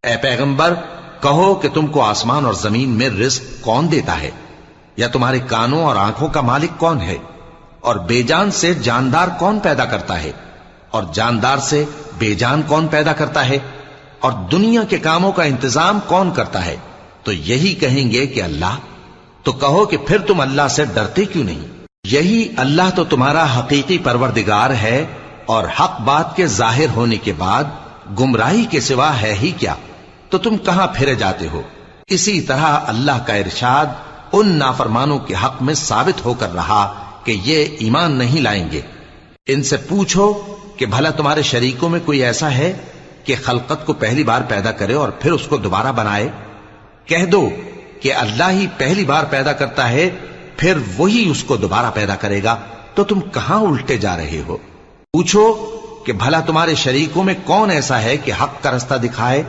اے پیغمبر کہو کہ تم کو آسمان اور زمین میں رزق کون دیتا ہے؟ یا تمہارے کانوں اور آنکھوں کا مالک کون ہے؟ اور بے جان سے جاندار کون پیدا کرتا ہے؟ اور جاندار سے بے جان کون پیدا کرتا ہے؟ اور دنیا کے کاموں کا انتظام کون کرتا ہے؟ تو یہی کہیں گے کہ اللہ۔ تو کہو کہ پھر تم اللہ سے ڈرتے کیوں نہیں؟ یہی اللہ تو تمہارا حقیقی پروردگار ہے، اور حق بات کے ظاہر ہونے کے بعد گمراہی کے سوا ہے ہی کیا؟ تو تم کہاں پھرے جاتے ہو؟ اسی طرح اللہ کا ارشاد ان نافرمانوں کے حق میں ثابت ہو کر رہا کہ یہ ایمان نہیں لائیں گے۔ ان سے پوچھو کہ بھلا تمہارے شریکوں میں کوئی ایسا ہے کہ خلقت کو پہلی بار پیدا کرے اور پھر اس کو دوبارہ بنائے؟ کہہ دو کہ اللہ ہی پہلی بار پیدا کرتا ہے، پھر وہی اس کو دوبارہ پیدا کرے گا۔ تو تم کہاں الٹے جا رہے ہو؟ پوچھو کہ بھلا تمہارے شریکوں میں کون ایسا ہے کہ حق کا رستہ دکھائے